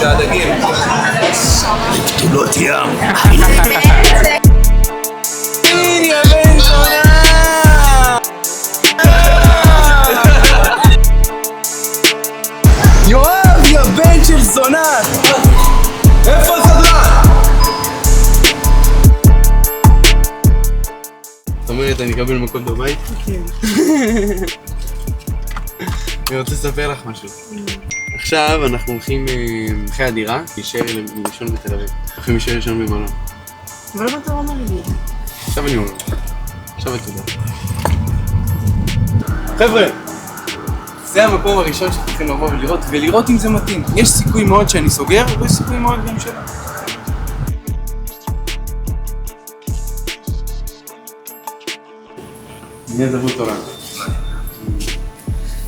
של הדגים. בתולות ים. יא בן זונה! יואב, יא בן של זונה! איפה הסדרן? זאת אומרת, אני אקבל מקום בבית? כן. אני רוצה לספר לך משהו. עכשיו אנחנו הולכים אחרי הדירה, להישאר לישון בתל אביב. הולכים להישאר לישון במלון. אבל למה אתה אומר לי? עכשיו אני אומר. עכשיו את יודעת. חבר'ה, זה המקום הראשון שצריכים לבוא ולראות אם זה מתאים. יש סיכוי מאוד שאני סוגר, ויש סיכוי מאוד גם שלא. אני אדבר תורה.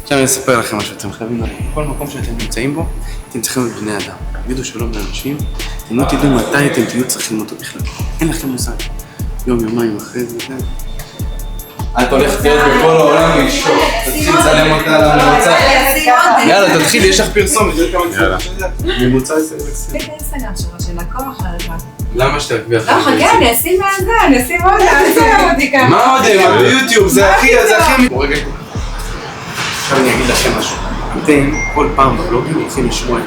עכשיו אני אספר לכם משהו, אתם חייבים לדעת. בכל מקום שאתם נמצאים בו, אתם צריכים להיות בני אדם. תגידו שלום לאנשים, אתם לא תדעו מתי אתם תהיו צריכים אותו בכלל. אין לכם מושג. יום, יומיים אחרי זה, את הולכת להיות בכל העולם ואישו. תתחיל לצלם אותה לממוצע. יאללה, תתחיל, יש לך פרסומת. יאללה. ממוצע 10. באינסטגרם שלו, של לקוח אחר. למה שתעקבי אחרי? לא, חכה, אני אשים מהזה, אני אשים עוד אותי. מה עוד? ביוטיוב, זה הכי... רגע. עכשיו אני אגיד לכם משהו. אתם כל פעם בבלוגים הולכים לשמוע את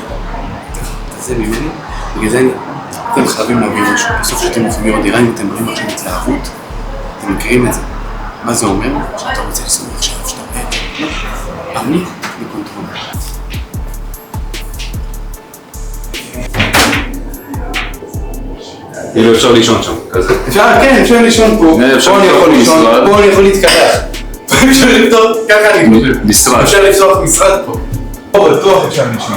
זה ממני, בגלל זה אתם חייבים להבין משהו. בסוף שאתם הולכים לראות דירה, אם אתם רואים עכשיו התלהבות, אתם מכירים את זה. מה זה אומר? שאתה רוצה לסמוך עכשיו שאתה אומר, אני בקונטרול. כאילו אפשר לישון שם, כזה. כן, אפשר לישון פה. פה אני יכול לישון, פה אני יכול להתקדח. פה אפשר לפתור, ככה אני חושב. משרד. אפשר לפתוח משרד פה. פה בטוח אפשר לישון.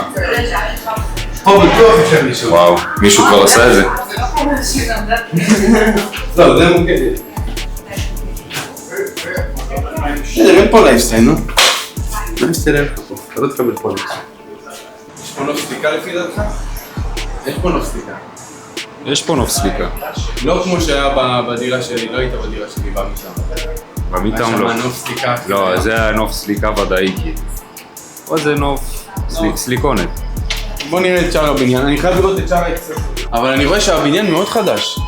פה בטוח אפשר לישון. וואו, מישהו כבר עשה את זה. לא, זה מוקדת. אין פה לייפסטייל, נו? לייפסטייל אין לך פה, אתה לא תקבל פה לייפסטייל. יש פה נוף סליקה לפי דעתך? יש פה נוף סליקה. יש פה נוף סליקה. לא כמו שהיה בדירה שלי, לא היית בדירה שלי, בא משם. במיטם לא. היה שם נוף סליקה. לא, זה היה נוף סליקה ודאי כאילו. או זה נוף סליקונת. בוא נראה את שאר הבניין, אני חייב לראות את שאר האקססורים. אבל אני רואה שהבניין מאוד חדש.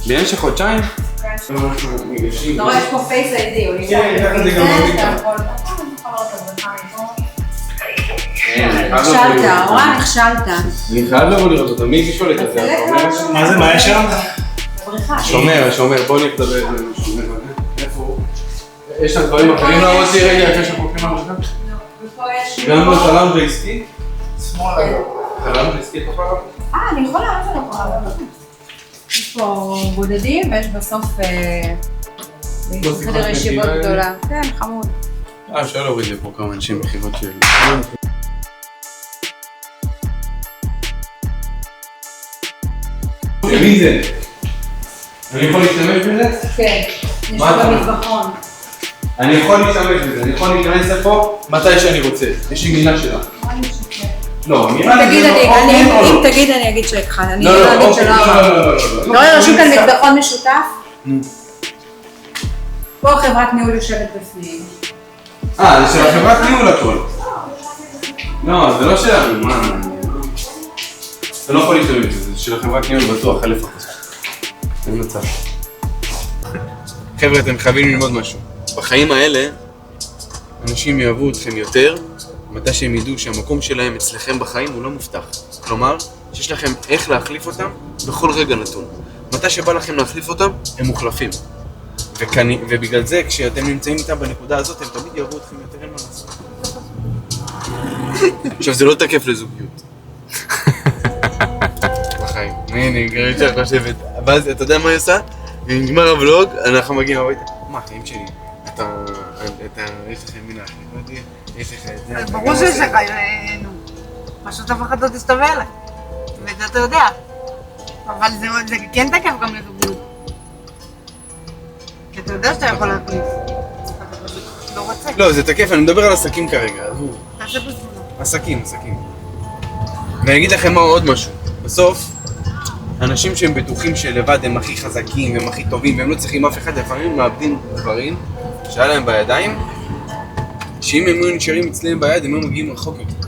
בניין של חודשיים? אתה רואה, יש פה פייס איי-די. כן, ככה זה גם במיטה. נכשלת, אורן, נכשלת. אני חייב לבוא לראות אותה, מי גישול את זה? מה זה, מה יש שם? שומר, בוא נקבל את זה. איפה הוא? יש שם דברים אחרים להראות לי רגע, איפה שאנחנו הולכים להראות כאן? גם בחלם ועסקי? חלם ועסקי תוכל להראות? אני יכולה לעשות לך. יש פה בודדים ויש בסוף חדר ישיבות גדולה. כן, חמוד. אפשר להוריד לי פה כמה אנשים בחיבות שלי. מי זה? אני יכול להשתמש בזה? כן, יש פה במטבחון. אני יכול להשתמש בזה, אני יכול להיכנס לפה מתי שאני רוצה. יש לי מילה שלה. לא, מילה תגיד, אם תגיד אני אגיד שהכחן, אני לא אגיד שלא אמר. לא, רשום כאן מטבחון משותף? פה חברת ניהול יושבת בפנים. זה של החברת ניהול הכל. לא, זה לא שלנו, מה? אתה לא יכול להשתמש בזה, זה של החברת ניהול בטוח, 1000%. אין מצב. חבר'ה, אתם חייבים ללמוד משהו. בחיים האלה, אנשים יאהבו אתכם יותר, מתי שהם ידעו שהמקום שלהם אצלכם בחיים הוא לא מובטח. כלומר, שיש לכם איך להחליף אותם בכל רגע נתון. מתי שבא לכם להחליף אותם, הם מוחלפים. ובגלל זה, כשאתם נמצאים איתם בנקודה הזאת, הם תמיד יאהבו אתכם יותר, אין מה לעשות. עכשיו, זה לא תקף לזוגיות. בחיים. הנה, גרית שלך חושבת. ואז, אתה יודע מה היא עושה? נגמר הוולוג, אנחנו מגיעים הביתה. מה, החיים שלי? יש לך מילה אחרת, יש לך את זה. ברור שיש לך, נו. פשוט אף אחד לא תסתובב אליי. וזה אתה יודע. אבל זה כן תקף גם לזוגיות. כי אתה יודע שאתה יכול להחליף. אתה לא רוצה. לא, זה תקף, אני מדבר על עסקים כרגע. תעשה בזמן. עסקים. ואני אגיד לכם עוד משהו. בסוף, אנשים שהם בטוחים שלבד הם הכי חזקים, הם הכי טובים, והם לא צריכים אף אחד, לפעמים מאבדים דברים שהיה להם בידיים, שאם הם היו נשארים אצלם ביד, הם היו מגיעים רחוק יותר.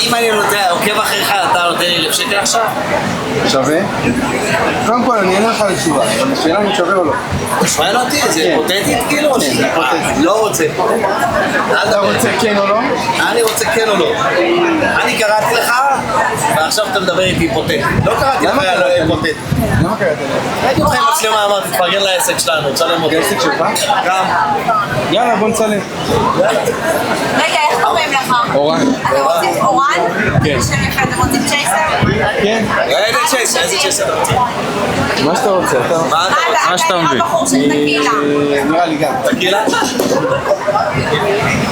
אם אני עוקב אחריך, אתה נותן לי 1,000 שקל עכשיו? שווה? קודם כל אני אענה לך לתשובה, אבל השאלה אם שווה או לא. שואל אותי, זה היפותטית כאילו? לא רוצה. אתה רוצה כן או לא? אני רוצה כן או לא. אני קראתי לך, ועכשיו אתה מדבר איתי היפותטית. לא קראתי לך היפותטית. למה קראת לך? ראיתי אותך עם מצלמה, אמרתי, תפרגן לעסק שלנו, תשלם אותו. העסק שלך? גם. יאללה בוא נצלם. רגע, איך קוראים לך? אורן. אתם רוצים אורן? כן. שם יפה, אתם רוצים צ'ייסר? כן. איזה צ'ייס, איזה צ'ייס אתה רוצה? מה שאתה רוצה, אתה... מה אתה רוצה? מה שאתה מבין. הבחור של טקילה. נראה לי גם. טקילה?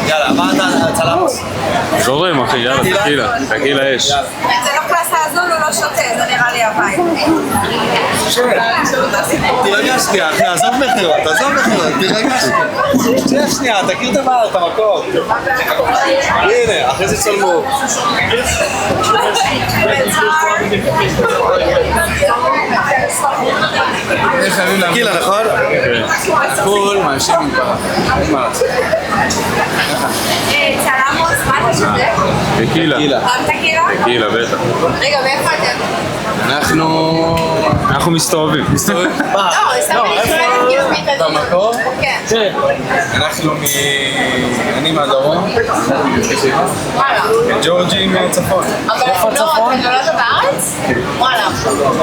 יאללה, מה אתה צלם? זורם אחי, יאללה, תקילה אש. זה לא קלאס האזון, הוא לא שותה, זה נראה לי הבית. תירגע שנייה, אחי, עזוב מכירות, תירגע שנייה. שנייה, תכיר את המקום. הנה, אחרי זה צלמו. טקילה, נכון? כל מאשים עם פרה. אין מה לעשות. צלמוס, מה אתה שותה? תקילה. גם טקילה? תקילה, בטח. רגע, מאיפה אתם? אנחנו מסתובבים. לא, סתם אני שואלת כאילו מי כזה. במקור? כן. אנחנו אני מהדרום. וואלה. ג'ורג'י מהצפון. אבל לא, אתה נולדת בארץ? וואלה.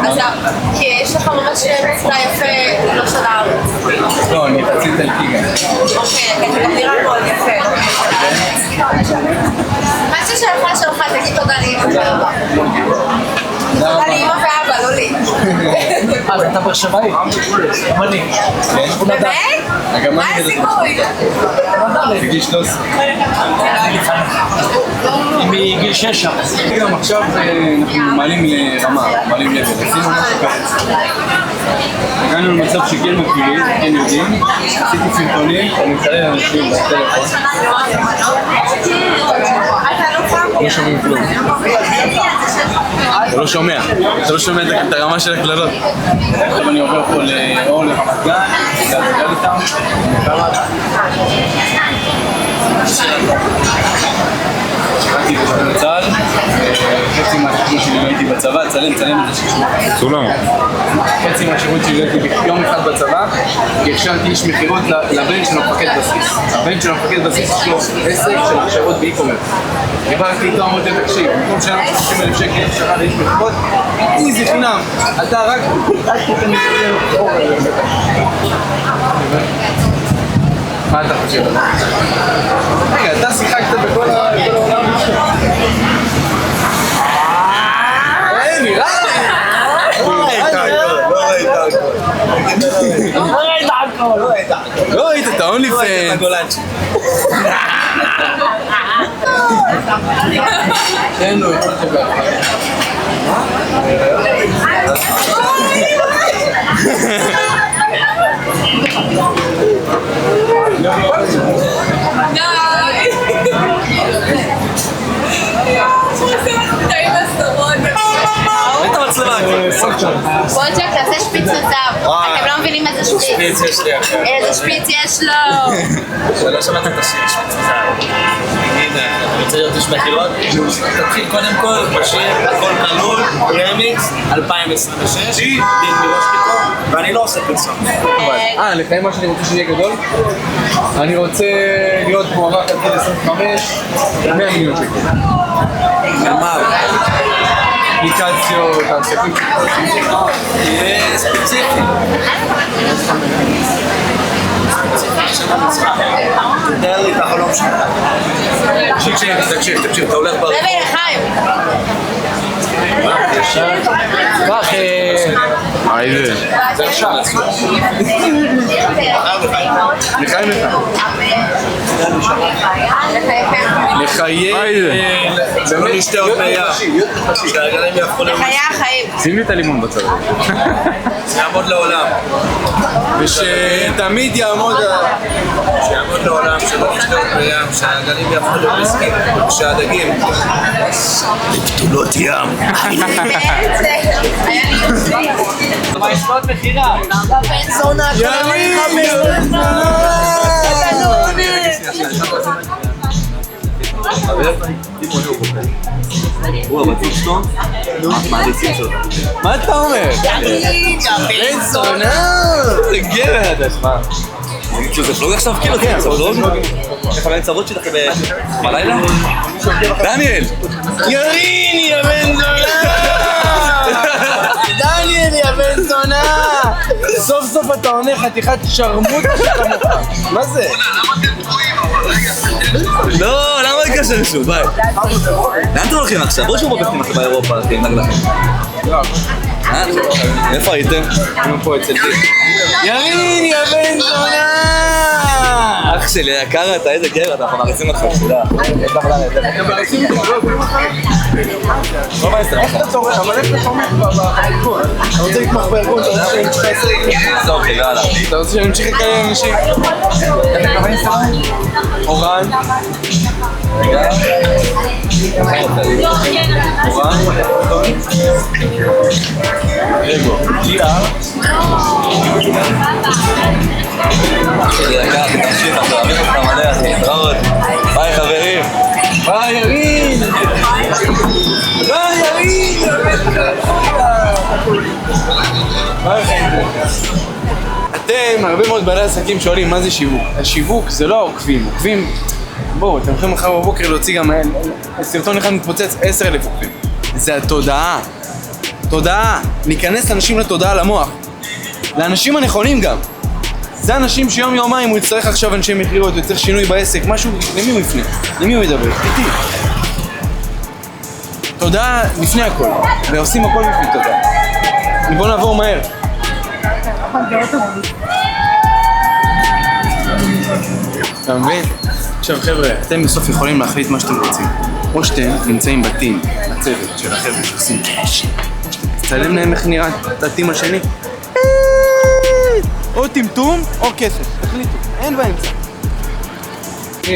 אז כי יש לך ממש מבטא יפה לא של הארץ. לא, אני חצי איטלקי גם. אוקיי, אתה גם נראה מאוד יפה. משהו שלך, תגיד תודה לאמא ואבא. תודה לאמא ואבא, לא לי. אז אתה באר שבעי? גם אני. באמת? גם מה אני הסיכוי? בגיל 13. מגיל 6 שם. גם עכשיו אנחנו מעלים לרמה, מעלים לבל. עשינו משהו כזה. הגענו למצב שכן מכירים, כן יודעים. עשיתי סרטונים, אני מצלם לאנשים בטלפון. לא שומעים כלום. אתה לא שומע, אתה לא שומע את הרמה של הקללות. אני עובר פה לאור לרמת גן, לדבר איתם. שירתי בצה"ל, חצי מהשירות שלי לא הייתי בצבא, צלם את זה צולם. חצי מהשירות שלי לא הייתי יום אחד בצבא, כי הכשרתי איש מכירות לבן של מפקד בסיס. הבן של מפקד בסיס יש לו עסק של הכשרות באי-קומרס. דיברתי איתו, אמרתי לו, תקשיב, במקום שלנו 30,000 שקל הכשרה לאיש מכירות, איזה חינם, אתה רק תתן לי אור. מה אתה חושב? רגע, אתה שיחקת בכל העולם? נראה לי! לא ראית את האונלי פנס. תן לו, בונג'ק, תעשה שפיץ לזהב. אתם לא מבינים איזה שפיץ. שפיץ יש לי אחר. איזה שפיץ יש לו. שלא שמעת את השיר, שפיץ לזהב. הנה, אתה רוצה להיות איש מכירות? תתחיל קודם כל בשיר הכל כלול, רמיקס, 2026, דין מראש פתאום, ואני לא עושה פרסום. לפעמים מה שאני רוצה שיהיה גדול, אני רוצה להיות מוערך עד גיל 25, 100 מיליון שקל. מה? אפליקציות, עסקים תהיה ספציפי. תתאר לי את החלום שלך. תקשיב, אתה הולך ברחוב. רבי לחיים. קח, איזה. זה עכשיו. לחיים לחיי... לא נשתה עוד מים. שהגלים יהפכו להם. לחיי החיים. שים לי את הלימון בצד. שיעמוד לעולם. ושתמיד יעמוד... שיעמוד לעולם, שלא נשתה עוד מים, שהגלים יהפכו לוויסקי, שהדגים לבתולות ים. היה לי יוצאי. מה יש עוד מחירה? בן זונה. יאללה! חבר, טיפוני הוא בוחר. הוא הבצוק שלו, מעריצים שלו. מה אתה אומר? בן זונה! זה גבר אתה, שמע. כאילו זה פלוג עכשיו כאילו, זה פלוג? איך הבן צוות שלך בלילה? דניאל! ירין, יא בן זונה! דניאל, יא בן זונה! סוף סוף אתה עונה חתיכת שרמוטה שכמוך. מה זה? לא, למה יקשר שוב? ביי. לאן אתם הולכים עכשיו? בואו שוב בפנים אחרי באירופה, אחי, נג לכם. איפה הייתם? היינו פה אצל די. ירין, יא בן זונה! אח שלי, יקר אתה, איזה גבר, אנחנו מעריצים אותך, תודה. הם מעריצים אותך, לא עוברים אותך? לא מעריצים איך אתה תומך? אבל איך אתה תומך בארגון? אתה רוצה לתמוך בארגון? אתה רוצה שנמשיך לעשות? זה אוקיי, יאללה. אתה רוצה שנמשיך לקיים אנשים? אתה קבל סתם? אורן? זה יקר, תמשיך, אנחנו אוהבים אותך מלא, אחי, להתראות. ביי חברים. ביי ירין! ביי ירין! אתם, הרבה מאוד בעלי עסקים שואלים מה זה שיווק. השיווק זה לא העוקבים, עוקבים... בואו, אתם יכולים מחר בבוקר להוציא גם סרטון אחד מתפוצץ 10,000 עוקבים. זה התודעה. תודעה. להיכנס לאנשים לתודעה למוח. לאנשים הנכונים גם. זה אנשים שיום יומיים הוא יצטרך עכשיו אנשי מכירות, הוא יצטרך שינוי בעסק, משהו, למי הוא יפנה? למי הוא ידבר? איתי. תודה לפני הכל, ועושים הכל לפני תודה. בואו נעבור מהר. אתה מבין? עכשיו חבר'ה, אתם בסוף יכולים להחליט מה שאתם רוצים. או שאתם נמצאים בטים, בצוות של החבר'ה שעושים קש. תצלם להם איך נראה הטים השני. או טמטום או כסף, תחליטו, אין באמצע.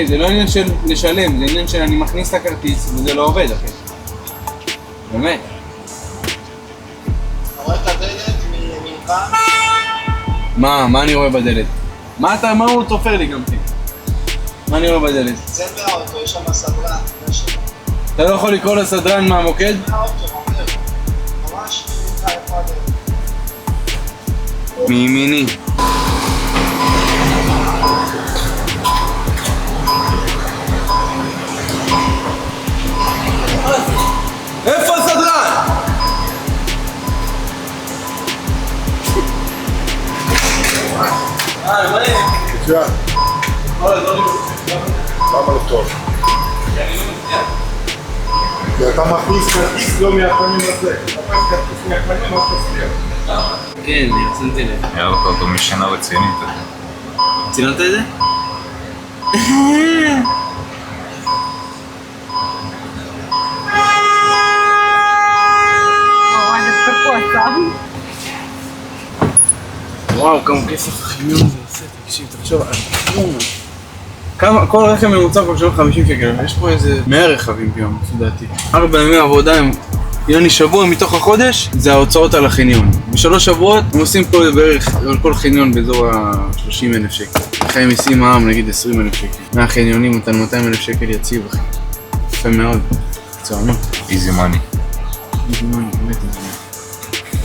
זה לא עניין של לשלם, זה עניין של אני מכניס את הכרטיס וזה לא עובד, אחי. באמת. אתה רואה את הדלת ממך? מה אני רואה בדלת? מה הוא תופר לי גם כן? מה אני רואה בדלת? צא מהאוטו, יש שם סדרן. אתה לא יכול לקרוא לסדרן מהמוקד? מהאוטו, אומר. ממש ממך איפה הדלת. מימיני. איפה הסדרן? מצוין. למה לפתור? כי אתה מכניס כרטיס לא מהפנים לזה. אתה מכניס כרטיס מהפנים, לא תצליח. כן, רציתי לב. היה אותו משנה רצינית. צילמת את זה? וואו, כמה כסף החניון זה עושה, תקשיב, תחשוב על חניון. כל רכב ממוצע פה משלם 50 שקל, יש פה איזה 100 רכבים ביום, לפי דעתי. 4 ימי עבודה הם... יוני שבוע מתוך החודש, זה ההוצאות על החניון. ב3 שבועות הם עושים פה בערך על כל חניון באזור ה-30,000 שקל. אחרי מיסים העם, נגיד 20,000 שקל. מהחניונים אותנו 200,000 שקל יציב, אחי. יפה מאוד. צוענות. איזי מאני. איזי מאני, באמת איזי מאני.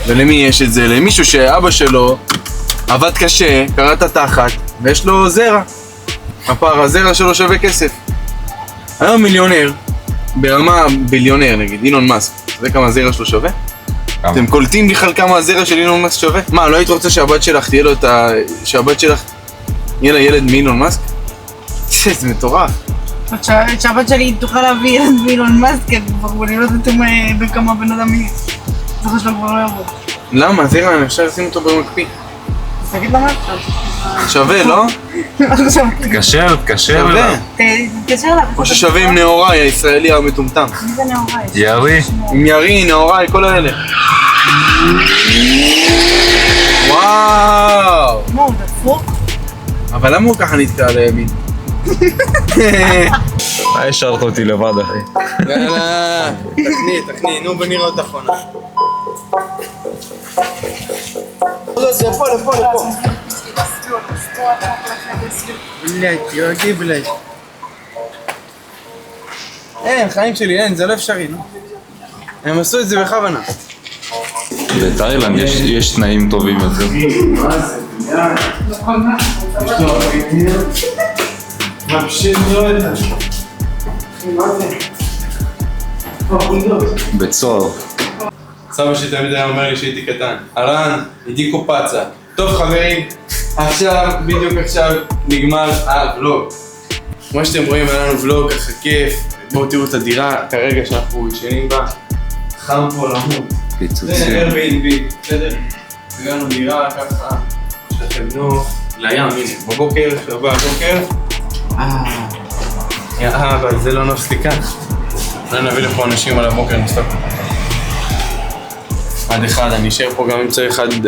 ולמי יש את זה? למישהו שאבא שלו עבד קשה, קרא את התחת, ויש לו זרע. הפער הזרע שלו שווה כסף. היום מיליונר, ברמה ביליונר נגיד, אילון מאסק. אתה יודע כמה הזרע שלו שווה? אתם קולטים בכלל כמה הזרע של אילון מאסק שווה? מה, לא היית רוצה שהבת שלך תהיה לו את ה... שהבת שלך יהיה לה ילד מאילון מאסק? זה מטורף. שהבת שלי תוכל להביא ילד מאילון מאסק, אני לא יודעת בכמה בן אדם יהיה. זה חשוב כבר לא יעבוד. למה? זרע, אפשר לשים אותו במקפיא. תגיד למה? שווה, לא? תקשר שווה. תתקשר אליו. או ששווה עם נאורי, הישראלי המטומטם. מי זה נאורי? ירי. עם ירי, נאורי, כל האלה. וואו! מה, הוא דפוק? אבל למה הוא ככה נתקע על הימין? השארת אותי לבד, אחי. יאללה, תכני, נו ונראה אותך עונה. לפה. בלять, ירגי בלять. אין, חיים שלי, אין, זה לא אפשרי, נו. הם עשו את זה בכוונה. בתאילנד יש תנאים טובים יותר. מה זה? יש לו אביניר. מה פשוט לא את זה? אחי, מה זה? בצוהר. סבא שלי תמיד היה אומר לי שהייתי קטן. אהלן, איתי קופצה. טוב חברים, עכשיו, בדיוק עכשיו, נגמר הוולוג. כמו שאתם רואים, היה לנו ולוג ככה כיף. בואו תראו את הדירה, כרגע שאנחנו ישנים בה. חם פה למות. פיצוצים. זה Airbnb, בסדר? הגענו דירה ככה, יש לכם נוף, לים, הנה, בבוקר, שבוע הבוקר. יא אבא, זה לא נוף, סליחה. אולי נביא לפה אנשים על הבוקר נוסף. עד אחד, אני אשאר פה גם אם צריך עד...